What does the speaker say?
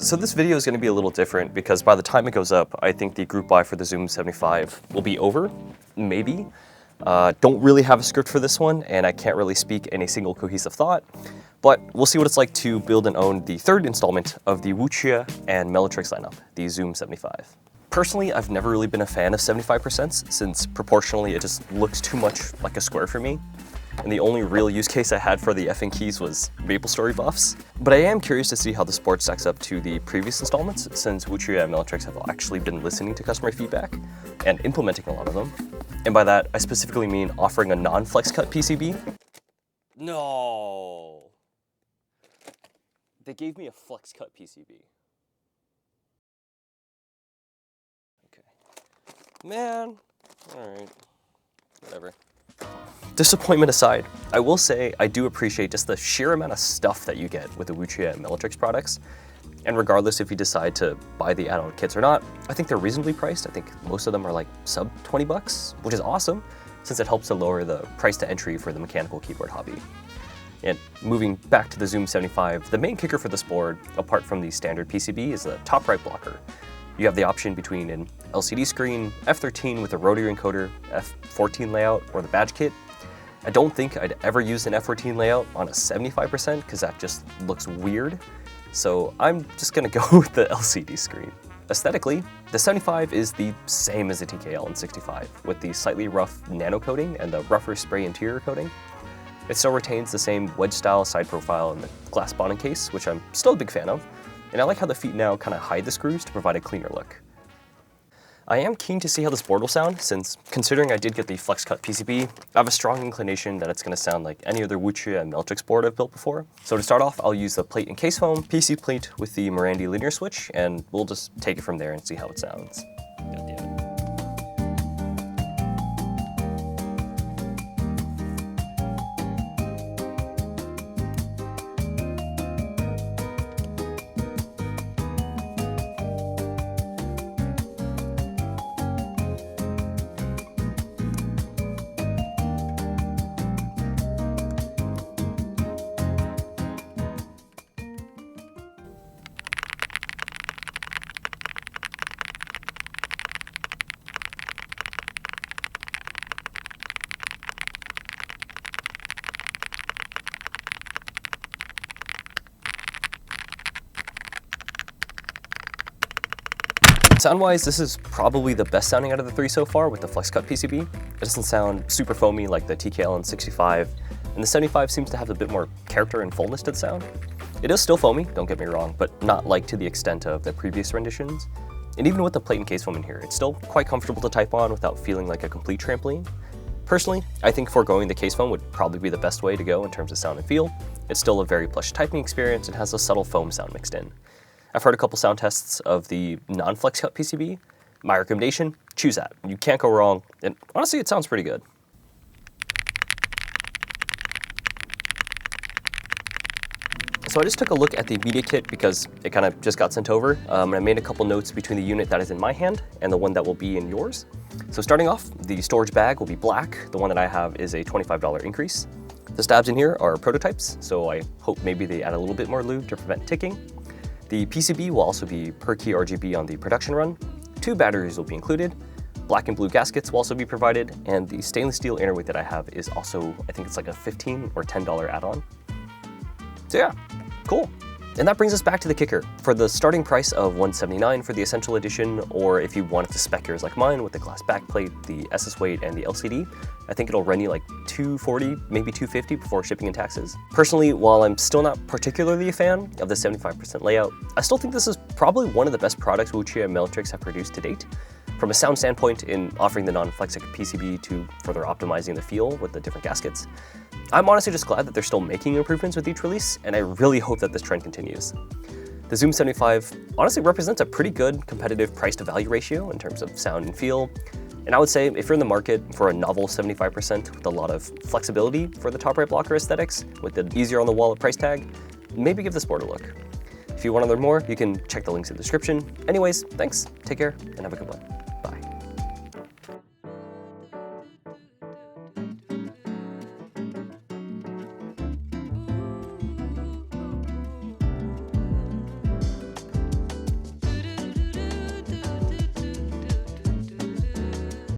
So this video is going to be a little different because by the time it goes up, I think the group buy for the Zoom 75 will be over, maybe. Don't really have a script for this one, and I can't really speak in a single cohesive thought, but we'll see what it's like to build and own the third installment of the Wuque and Meletrix lineup, the Zoom 75. Personally, I've never really been a fan of 75% since proportionally it just looks too much like a square for me. And the only real use case I had for the effing keys was MapleStory buffs. But I am curious to see how the sport stacks up to the previous installments, since Wuque and Meletrix have actually been listening to customer feedback and implementing a lot of them. And by that, I specifically mean offering a non-flex cut PCB. No! They gave me a flex cut PCB. Okay. Man, alright, whatever. Disappointment aside, I will say I do appreciate just the sheer amount of stuff that you get with the Wuque and Meletrix products. And regardless if you decide to buy the add-on kits or not, I think they're reasonably priced. I think most of them are like sub 20 bucks, which is awesome since it helps to lower the price to entry for the mechanical keyboard hobby. And moving back to the Zoom 75, the main kicker for this board, apart from the standard PCB, is the top right blocker. You have the option between an LCD screen, F13 with a rotary encoder, F14 layout, or the badge kit. I don't think I'd ever use an F14 layout on a 75% because that just looks weird. So I'm just gonna go with the LCD screen. Aesthetically, the 75 is the same as the TKL and 65, with the slightly rough nano coating and the rougher spray interior coating. It still retains the same wedge-style side profile and the glass bonding case, which I'm still a big fan of, and I like how the feet now kind of hide the screws to provide a cleaner look. I am keen to see how this board will sound, since considering I did get the flex cut PCB, I have a strong inclination that it's going to sound like any other Wuque and Meletrix board I've built before. So to start off, I'll use the plate and case foam, PC plate with the Morandi linear switch, and we'll just take it from there and see how it sounds. God damn it. Sound-wise, this is probably the best sounding out of the three so far with the flex cut PCB. It doesn't sound super foamy like the TKL and 65, and the 75 seems to have a bit more character and fullness to the sound. It is still foamy, don't get me wrong, but not like to the extent of the previous renditions. And even with the plate and case foam in here, it's still quite comfortable to type on without feeling like a complete trampoline. Personally, I think foregoing the case foam would probably be the best way to go in terms of sound and feel. It's still a very plush typing experience and has a subtle foam sound mixed in. I've heard a couple sound tests of the non-flex cut PCB. My recommendation, choose that. You can't go wrong, and honestly, it sounds pretty good. So I just took a look at the media kit because it kind of just got sent over, and I made a couple notes between the unit that is in my hand and the one that will be in yours. So starting off, the storage bag will be black. The one that I have is a $25 increase. The stabs in here are prototypes, so I hope maybe they add a little bit more lube to prevent ticking. The PCB will also be per key RGB on the production run. 2 batteries will be included. Black and blue gaskets will also be provided, and the stainless steel inner weight that I have is also, I think it's like a $15 or $10 add-on. So yeah, cool. And that brings us back to the kicker. For the starting price of $179 for the Essential Edition, or if you wanted to spec yours like mine with the glass backplate, the SS weight, and the LCD, I think it'll run you like $240, maybe $250 before shipping and taxes. Personally, while I'm still not particularly a fan of the 75% layout, I still think this is probably one of the best products Wuque and Meletrix have produced to date. From a sound standpoint, in offering the non-flex PCB to further optimizing the feel with the different gaskets, I'm honestly just glad that they're still making improvements with each release, and I really hope that this trend continues. The Zoom 75 honestly represents a pretty good competitive price to value ratio in terms of sound and feel, and I would say if you're in the market for a novel 75% with a lot of flexibility for the top right blocker aesthetics with the easier on the wallet price tag, maybe give this board a look. If you want to learn more, you can check the links in the description. Anyways, thanks, take care, and have a good one.